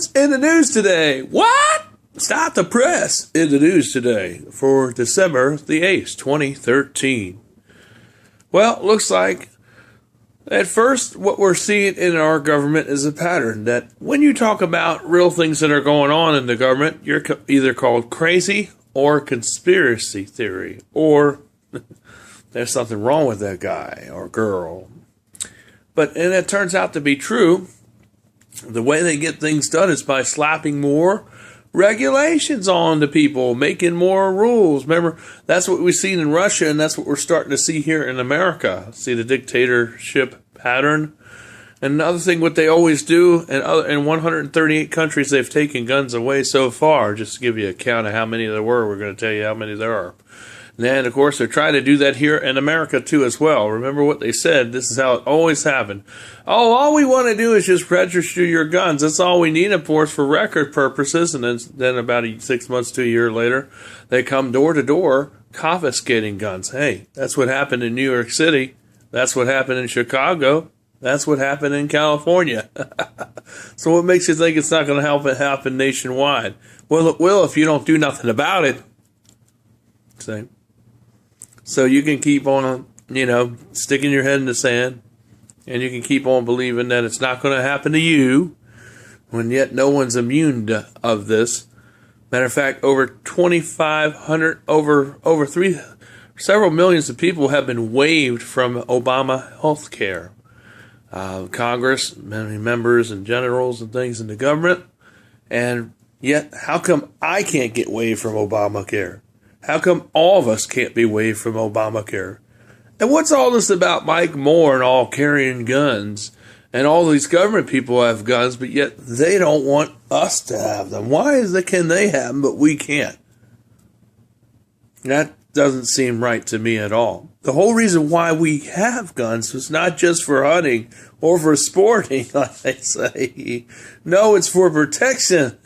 press in the news today. What? Stop the press in the news today for December the 8th, 2013. Well, looks like at first what we're seeing in our government is a pattern that when you talk about real things that are going on in the government, you're either called crazy or conspiracy theory, or there's something wrong with that guy or girl. And it turns out to be true. The way they get things done is by slapping more regulations on the people, making more rules. Remember, that's what we've seen in Russia, and that's what we're starting to see here in America. See the dictatorship pattern. And another thing, what they always do, in 138 countries, they've taken guns away so far. Just to give you a count of how many there were, we're going to tell you how many there are. And, of course, they're trying to do that here in America, too, as well. Remember what they said. This is how it always happened. Oh, all we want to do is just register your guns. That's all we need them for record purposes. And then about 6 months to a year later, they come door to door confiscating guns. Hey, that's what happened in New York City. That's what happened in Chicago. That's what happened in California. So what makes you think it's not going to happen nationwide? Well, it will if you don't do nothing about it. See? So you can keep on, sticking your head in the sand, and you can keep on believing that it's not going to happen to you, when yet no one's immune of this. Matter of fact, over 2,500, several millions of people have been waived from Obama health care. Congress, many members and generals and things in the government, and yet how come I can't get waived from Obamacare? How come all of us can't be waived from Obamacare? And what's all this about Mike Moore and all carrying guns? And all these government people have guns, but yet they don't want us to have them. Why can they have them, but we can't? That doesn't seem right to me at all. The whole reason why we have guns was not just for hunting or for sporting, like they say. No, it's for protection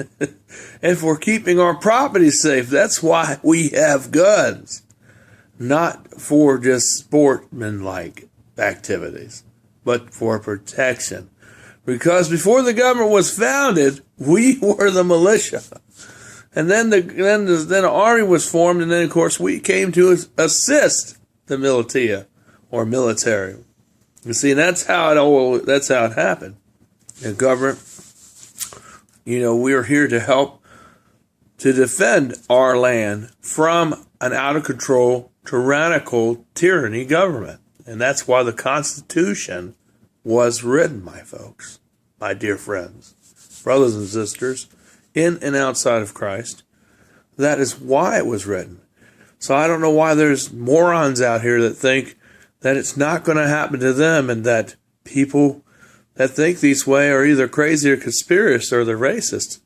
and for keeping our property safe. That's why we have guns, not for just sportsman-like activities, but for protection. Because before the government was founded, we were the militia. And then the army was formed, and then, of course, we came to assist the militia or military. You see, that's how it happened. The government, we are here to help to defend our land from an out-of-control, tyrannical tyranny government. And that's why the Constitution was written, my folks, my dear friends, brothers and sisters, in and outside of Christ. That is why it was written. So I don't know why there's morons out here that think that it's not going to happen to them, and that people that think this way are either crazy or conspiracists or they're racist,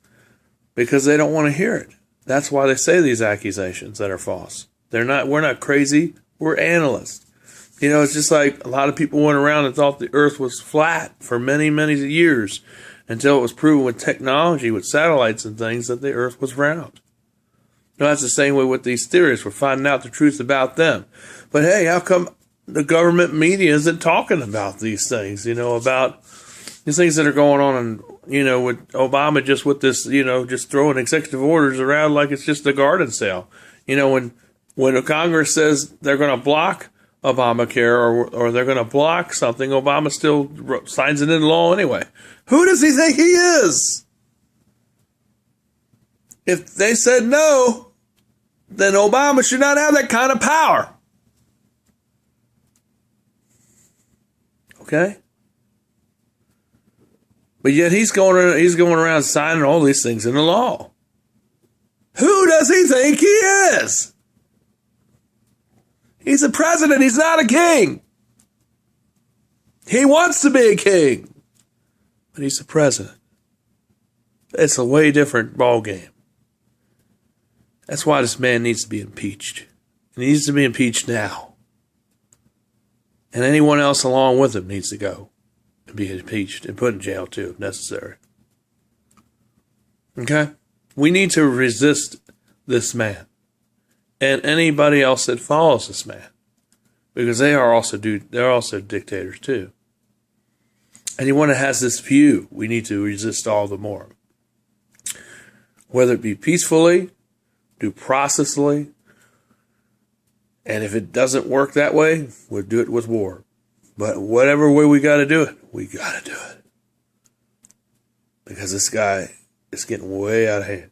because they don't want to hear it. That's why they say these accusations that are false. We're not crazy. We're analysts. It's just like a lot of people went around and thought the earth was flat for many, many years, until it was proven with technology, with satellites and things, that the earth was round. That's the same way with these theories. We're finding out the truth about them. But hey, how come the government media isn't talking about these things, about these things that are going on, and, with Obama just with this, just throwing executive orders around like it's just a garden sale. When the Congress says they're going to block Obamacare or they're going to block something, Obama still signs it into law anyway. Who does he think he is? If they said no, then Obama should not have that kind of power. Okay? But yet he's going around signing all these things into law. Who does he think he is? He's a president. He's not a king. He wants to be a king, but he's the president. It's a way different ball game. That's why this man needs to be impeached. He needs to be impeached now. And anyone else along with him needs to go and be impeached and put in jail too, if necessary. Okay? We need to resist this man and anybody else that follows this man, because they're also dictators too. Anyone that has this view, we need to resist all the more. whether it be peacefully, do processfully, and if it doesn't work that way, we'll do it with war. But whatever way we got to do it, we got to do it. Because this guy is getting way out of hand.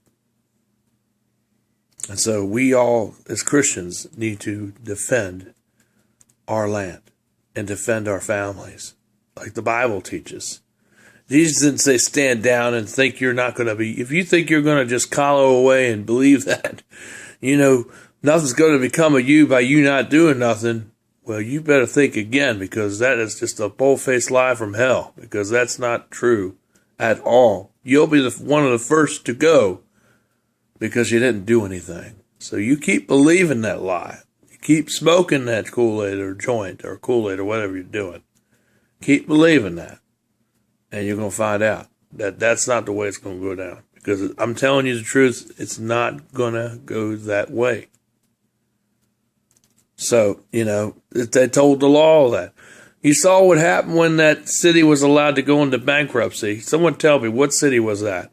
And so we all, as Christians, need to defend our land and defend our families, like the Bible teaches. Jesus didn't say stand down and think you're not going to be. If you think you're going to just collow away and believe that, nothing's going to become of you by you not doing nothing, well, you better think again, because that is just a bold-faced lie from hell, because that's not true at all. You'll be one of the first to go because you didn't do anything. So you keep believing that lie. You keep smoking that Kool-Aid or joint or Kool-Aid or whatever you're doing. Keep believing that. And you're going to find out that that's not the way it's going to go down. Because I'm telling you the truth, it's not going to go that way. So, they told the law that. You saw what happened when that city was allowed to go into bankruptcy. Someone tell me, what city was that?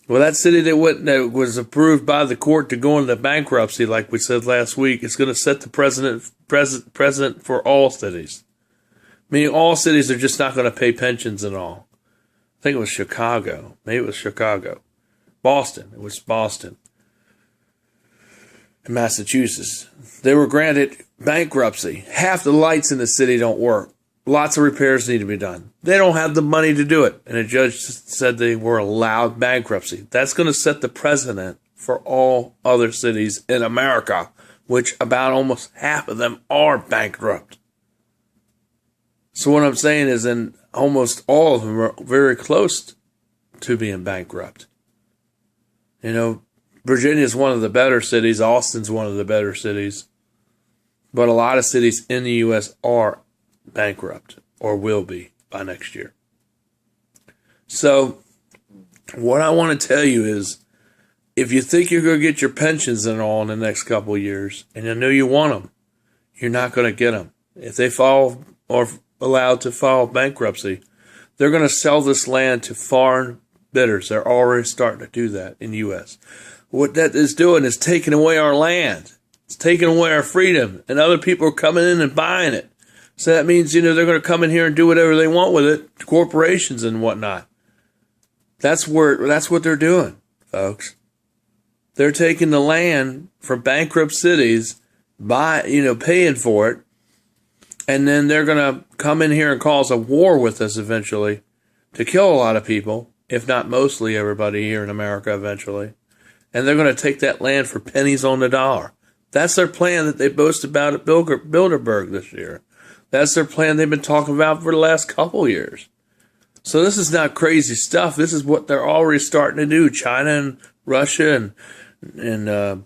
Well, that city that was approved by the court to go into bankruptcy, like we said last week, is going to set the precedent for all cities. Meaning all cities are just not going to pay pensions and all. I think it was Chicago. Maybe it was Chicago. Boston. It was Boston. In Massachusetts. They were granted bankruptcy. Half the lights in the city don't work. Lots of repairs need to be done. They don't have the money to do it. And a judge said they were allowed bankruptcy. That's going to set the precedent for all other cities in America, which about almost half of them are bankrupt. So what I'm saying is, in almost all of them are very close to being bankrupt. Virginia is one of the better cities. Austin's one of the better cities. But a lot of cities in the U.S. are bankrupt or will be by next year. So what I want to tell you is, if you think you're going to get your pensions and all in the next couple of years, and I know you want them, you're not going to get them. If they file or allowed to file bankruptcy, they're going to sell this land to foreign bidders. They're already starting to do that in the U.S. What that is doing is taking away our land. It's taking away our freedom, and other people are coming in and buying it. So that means, they're going to come in here and do whatever they want with it, corporations and whatnot. That's what they're doing, folks. They're taking the land from bankrupt cities, paying for it, and then they're going to come in here and cause a war with us eventually to kill a lot of people, if not mostly everybody here in America eventually. And they're going to take that land for pennies on the dollar. That's their plan that they boast about at Bilderberg this year. That's their plan they've been talking about for the last couple years. So this is not crazy stuff. This is what they're already starting to do. China and Russia and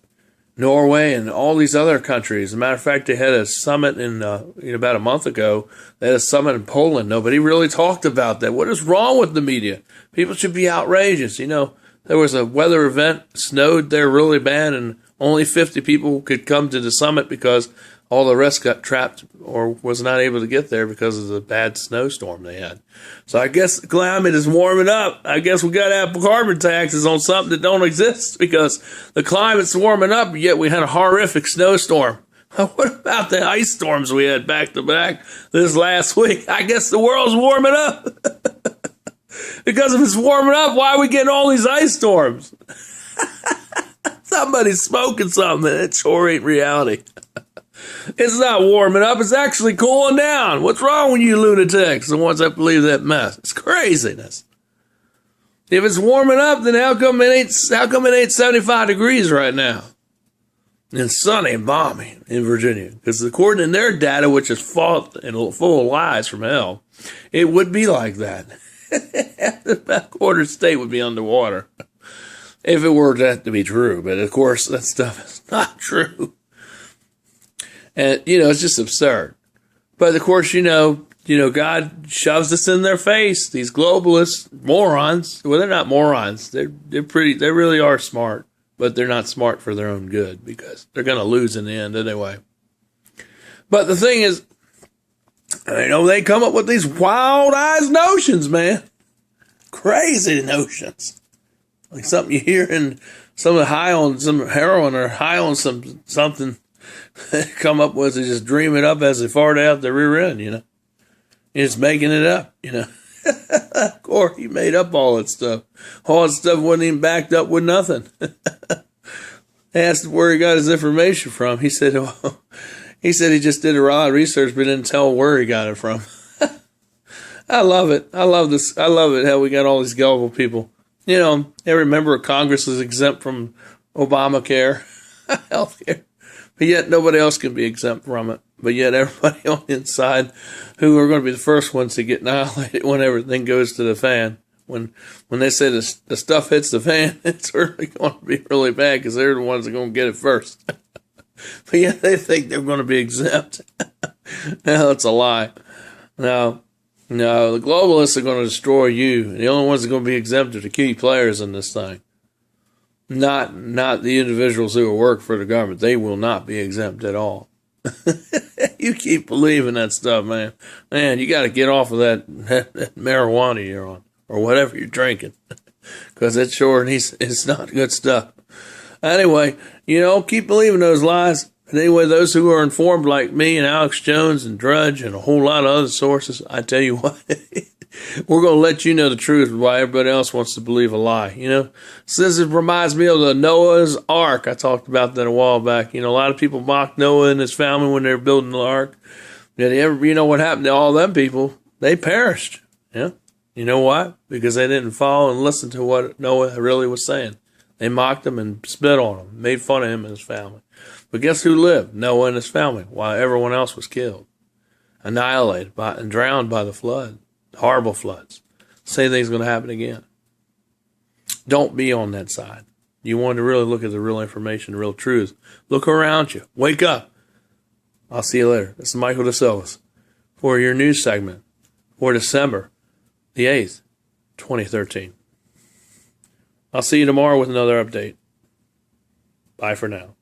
Norway and all these other countries. As a matter of fact, they had a summit about a month ago. They had a summit in Poland. Nobody really talked about that. What is wrong with the media? People should be outrageous. There was a weather event, snowed there really bad, and only 50 people could come to the summit because all the rest got trapped or was not able to get there because of the bad snowstorm they had. So I guess the climate is warming up. I guess we got to have carbon taxes on something that don't exist because the climate's warming up, yet we had a horrific snowstorm. What about the ice storms we had back to back this last week? I guess the world's warming up. Because if it's warming up, why are we getting all these ice storms? Somebody's smoking something. It sure ain't reality. It's not warming up. It's actually cooling down. What's wrong with you lunatics, the ones that believe that mess? It's craziness. If it's warming up, then how come it ain't 75 degrees right now? And sunny and balmy in Virginia. Because according to their data, which is false and full of lies from hell, it would be like that. The back quarter state would be underwater if it were that to be true. But of course, that stuff is not true. And, it's just absurd. But of course, God shoves this in their face. These globalist morons. Well, they're not morons. They really are smart, but they're not smart for their own good because they're going to lose in the end anyway. But the thing is, they come up with these wild-eyed notions, man. Crazy notions. Like something you hear in some high on some heroin or high on something come up with to just dream it up as they fart out the rear end, You're just making it up, Or he made up all that stuff. All that stuff wasn't even backed up with nothing. They asked where he got his information from. He said, he just did a lot of research, but didn't tell where he got it from. I love it. I love this. I love it how we got all these gullible people. Every member of Congress is exempt from Obamacare, healthcare, but yet nobody else can be exempt from it. But yet everybody on the inside who are going to be the first ones to get annihilated when everything goes to the fan. When they say the stuff hits the fan, it's really going to be really bad because they're the ones that are going to get it first. But yet they think they're going to be exempt. No, it's a lie. No, the globalists are going to destroy you. The only ones that are going to be exempt are the key players in this thing. Not the individuals who work for the government. They will not be exempt at all. You keep believing that stuff, man. Man, you got to get off of that marijuana you're on or whatever you're drinking because it's not good stuff. Anyway, keep believing those lies. And anyway, those who are informed like me and Alex Jones and Drudge and a whole lot of other sources, I tell you what, we're going to let you know the truth while everybody else wants to believe a lie. So this reminds me of the Noah's Ark. I talked about that a while back. A lot of people mocked Noah and his family when they were building the ark. What happened to all them people? They perished. Yeah. You know why? Because they didn't follow and listen to what Noah really was saying. They mocked him and spit on him, made fun of him and his family. But guess who lived? Noah and his family, while everyone else was killed, annihilated and drowned by the flood. Horrible floods. Same thing's going to happen again. Don't be on that side. You want to really look at the real information, the real truth. Look around you. Wake up. I'll see you later. This is Michael DeSilvas for your news segment for December the 8th, 2013. I'll see you tomorrow with another update. Bye for now.